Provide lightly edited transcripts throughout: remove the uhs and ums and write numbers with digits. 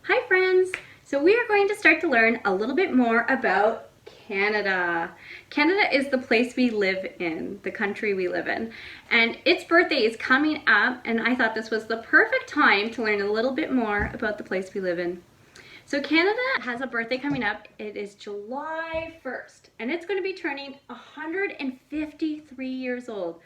Hi friends! So we are going to start to learn a little bit more about Canada. Canada is the place we live in, the country we live in, and its birthday is coming up, and I thought this was the perfect time to learn a little bit more about the place we live in. So Canada has a birthday coming up. It is July 1st, and it's going to be turning 153 years old.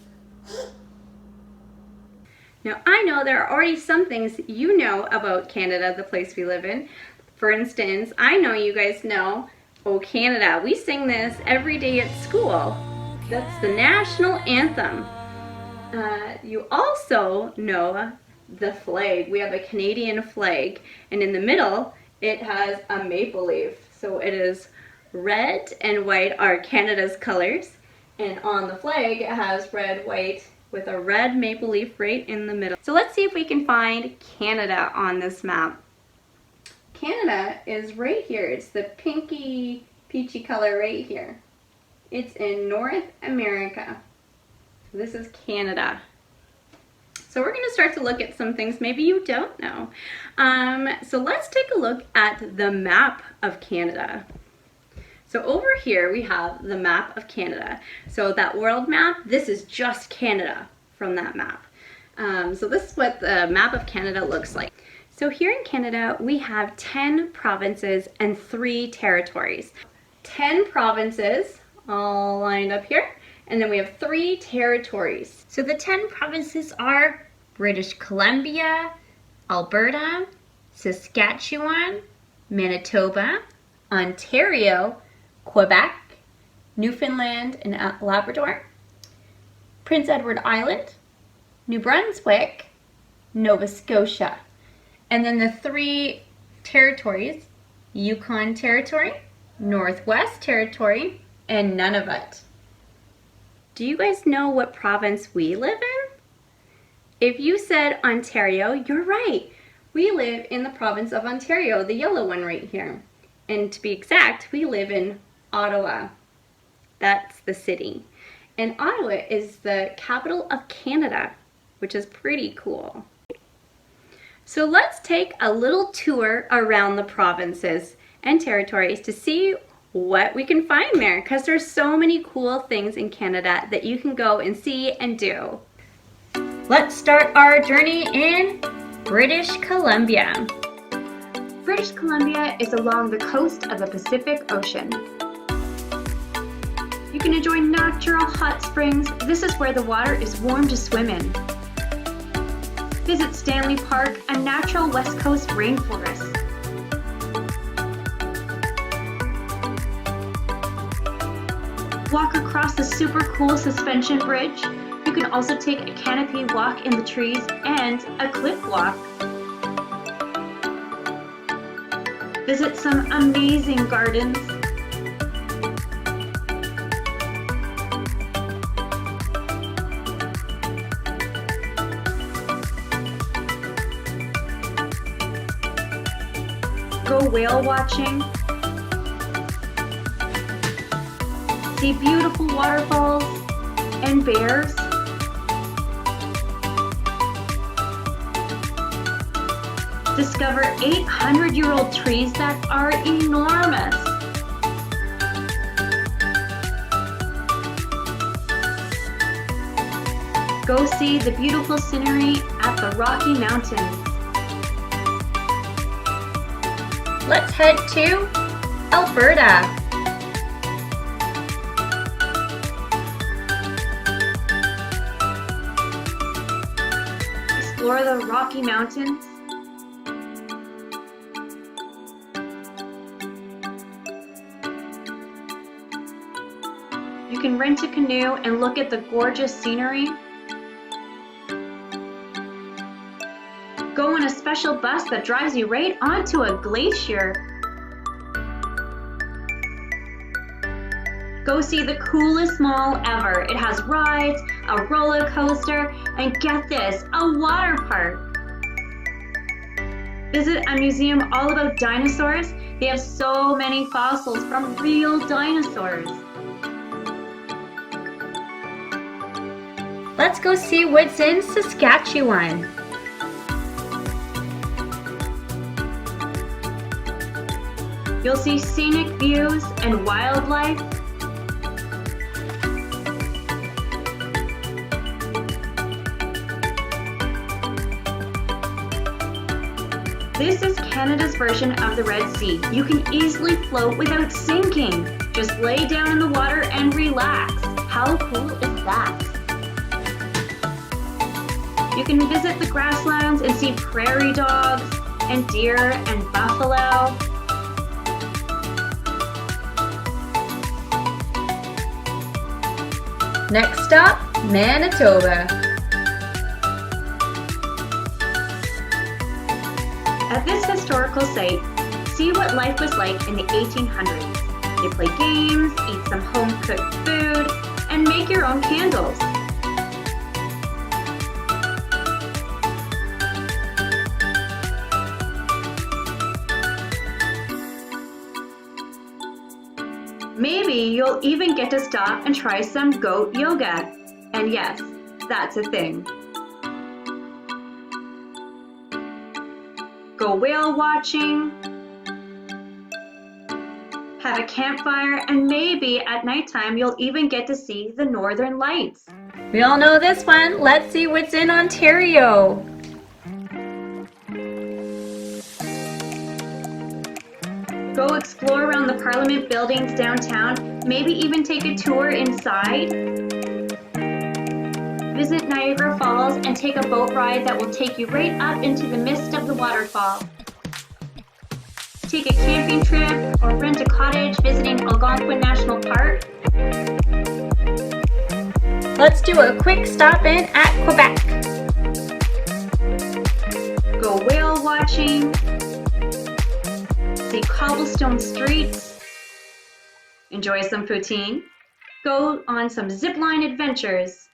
Now, I know there are already some things you know about Canada, the place we live in. For instance, I know you guys know, "Oh Canada." We sing this every day at school. That's the national anthem. You also know the flag. We have a Canadian flag, and in the middle, it has a maple leaf. So it is red and white are Canada's colors, and on the flag, it has red, white, with a red maple leaf right in the middle. So let's see if we can find Canada on this map. Canada is right here. It's the pinky, peachy color right here. It's in North America. This is Canada. So we're going to start to look at some things maybe you don't know. So let's take a look at the map of Canada. So over here we have the map of Canada. So that world map, this is just Canada from that map. So this is what the map of Canada looks like. So here in Canada we have 10 provinces and 3 territories. 10 provinces all lined up here, and then we have 3 territories. So the 10 provinces are British Columbia, Alberta, Saskatchewan, Manitoba, Ontario, Quebec, Newfoundland and Labrador, Prince Edward Island, New Brunswick, Nova Scotia. And then the 3 territories, Yukon Territory, Northwest Territory, and Nunavut. Do you guys know what province we live in? If you said Ontario, you're right. We live in the province of Ontario, the yellow one right here. And to be exact, we live in Ottawa. That's the city. And Ottawa is the capital of Canada, which is pretty cool. So let's take a little tour around the provinces and territories to see what we can find there, because there's so many cool things in Canada that you can go and see and do. Let's start our journey in British Columbia. British Columbia is along the coast of the Pacific Ocean. You can enjoy natural hot springs. This is where the water is warm to swim in. Visit Stanley Park, a natural West Coast rainforest. Walk across the super cool suspension bridge. You can also take a canopy walk in the trees and a cliff walk. Visit some amazing gardens. Go whale watching. See beautiful waterfalls and bears. Discover 800-year-old trees that are enormous. Go see the beautiful scenery at the Rocky Mountains. Let's head to Alberta. Explore the Rocky Mountains. You can rent a canoe and look at the gorgeous scenery. Go on a special bus that drives you right onto a glacier. Go see the coolest mall ever. It has rides, a roller coaster, and get this, a water park. Visit a museum all about dinosaurs. They have so many fossils from real dinosaurs. Let's go see what's in Saskatchewan. You'll see scenic views and wildlife. This is Canada's version of the Red Sea. You can easily float without sinking. Just lay down in the water and relax. How cool is that? You can visit the grasslands and see prairie dogs and deer and buffalo. Next stop, Manitoba. At this historical site, see what life was like in the 1800s. You play games, eat some home-cooked food, and make your own candles. Maybe you'll even get to stop and try some goat yoga. And yes, that's a thing. Go whale watching, have a campfire, and maybe at nighttime you'll even get to see the Northern Lights. We all know this one. Let's see what's in Ontario. Go explore around the Parliament buildings downtown, maybe even take a tour inside. Visit Niagara Falls and take a boat ride that will take you right up into the midst of the waterfall. Take a camping trip or rent a cottage visiting Algonquin National Park. Let's do a quick stop in at Quebec. Go whale watching. See cobblestone streets. Enjoy some poutine. Go on some zipline adventures.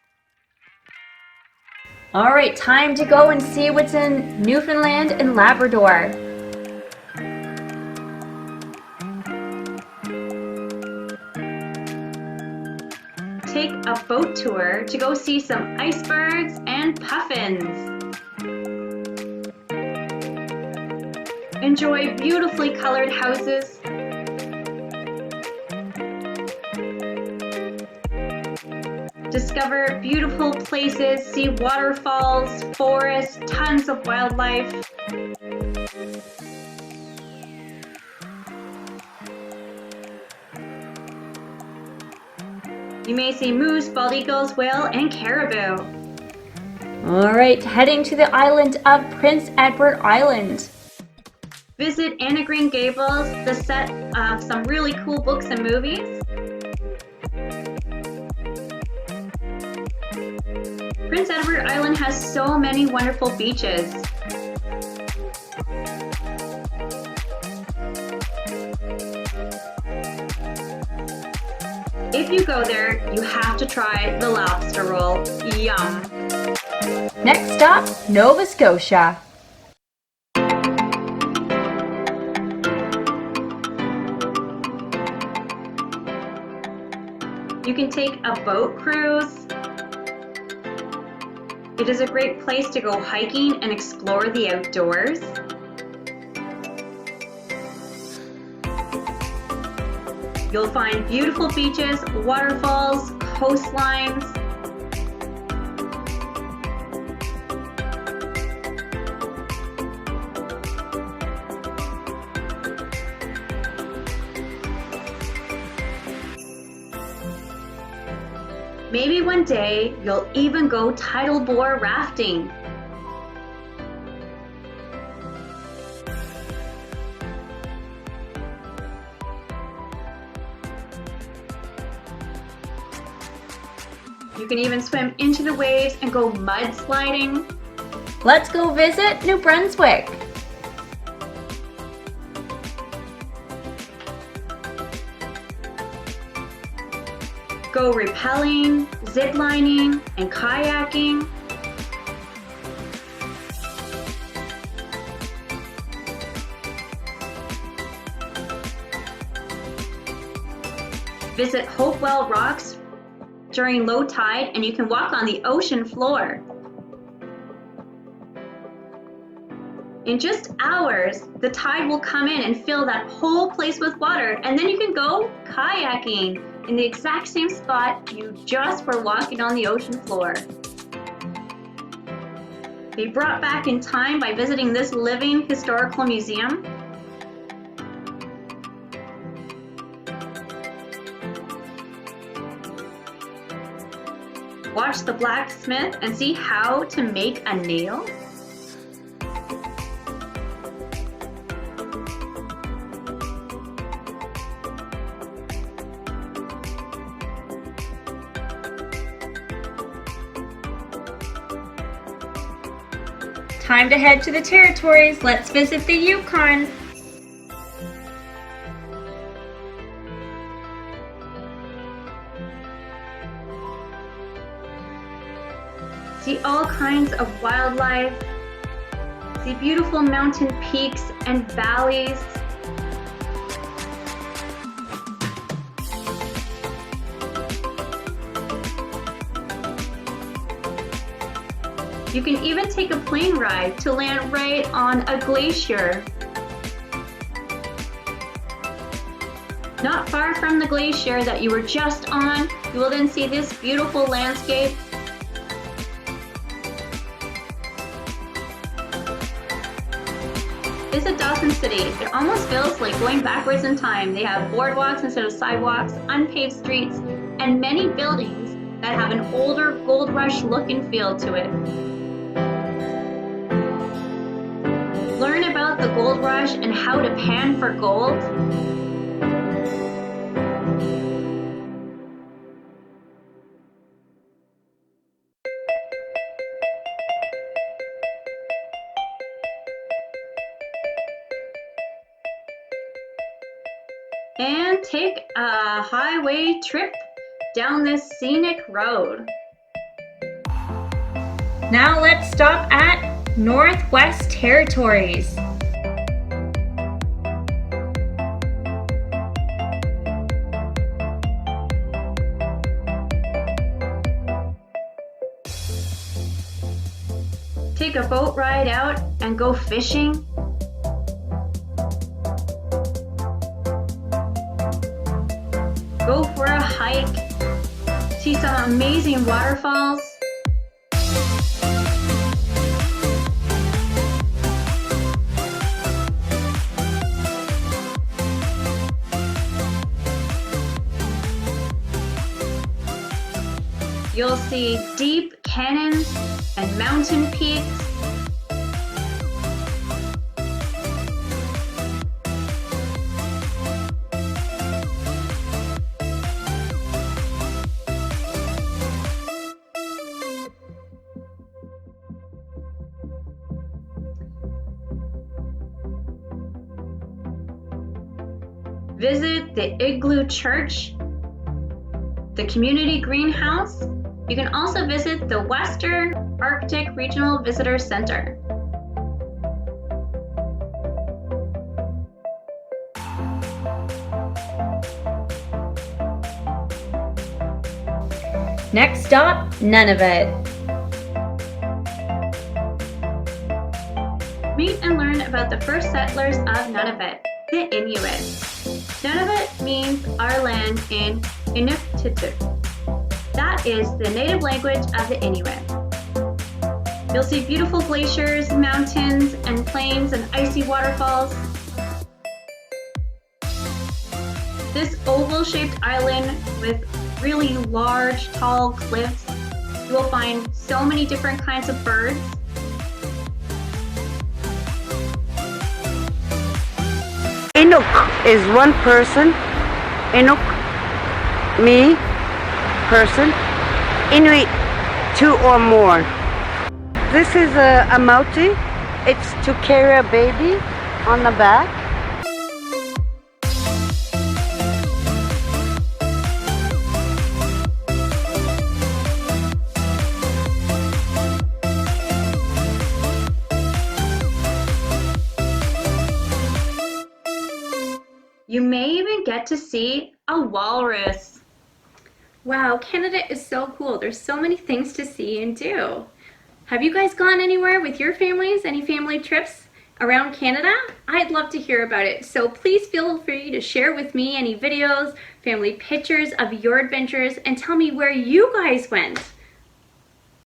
All right, time to go and see what's in Newfoundland and Labrador. Take a boat tour to go see some icebergs and puffins. Enjoy beautifully colored houses. Discover beautiful places, see waterfalls, forests, tons of wildlife. You may see moose, bald eagles, whale, and caribou. All right, heading to the island of Prince Edward Island. Visit Anne of Green Gables, the set of some really cool books and movies. Prince Edward Island has so many wonderful beaches. If you go there, you have to try the lobster roll. Yum! Next stop, Nova Scotia. You can take a boat cruise. It is a great place to go hiking and explore the outdoors. You'll find beautiful beaches, waterfalls, coastlines. Maybe one day you'll even go tidal bore rafting. You can even swim into the waves and go mudsliding. Let's go visit New Brunswick. Go rappelling, ziplining, and kayaking. Visit Hopewell Rocks during low tide, and you can walk on the ocean floor. In just hours, the tide will come in and fill that whole place with water, and then you can go kayaking in the exact same spot you just were walking on the ocean floor. Be brought back in time by visiting this living historical museum. Watch the blacksmith and see how to make a nail. Time to head to the territories. Let's visit the Yukon. See all kinds of wildlife. See beautiful mountain peaks and valleys. You can even take a plane ride to land right on a glacier. Not far from the glacier that you were just on, you will then see this beautiful landscape. Visit Dawson City. It almost feels like going backwards in time. They have boardwalks instead of sidewalks, unpaved streets, and many buildings that have an older gold rush look and feel to it. Learn about the gold rush and how to pan for gold. And take a highway trip down this scenic road. Now let's stop at Northwest Territories. Take a boat ride out and go fishing. Go for a hike. See some amazing waterfalls. You'll see deep canyons and mountain peaks. Visit the Igloo Church, the community greenhouse. You can also visit the Western Arctic Regional Visitor Center. Next stop, Nunavut. Meet and learn about the first settlers of Nunavut, the Inuit. Nunavut means our land in Inuktitut. That is the native language of the Inuit. You'll see beautiful glaciers, mountains, and plains and icy waterfalls. This oval-shaped island with really large, tall cliffs, you will find so many different kinds of birds. Inuk is one person. Inuk, me, person. Inuit, two or more. This is a mauti. It's to carry a baby on the back. You may even get to see a walrus. Wow, Canada is so cool. There's so many things to see and do. Have you guys gone anywhere with your families? Any family trips? around Canada, I'd love to hear about it. So please feel free to share with me any videos, family pictures of your adventures, and tell me where you guys went.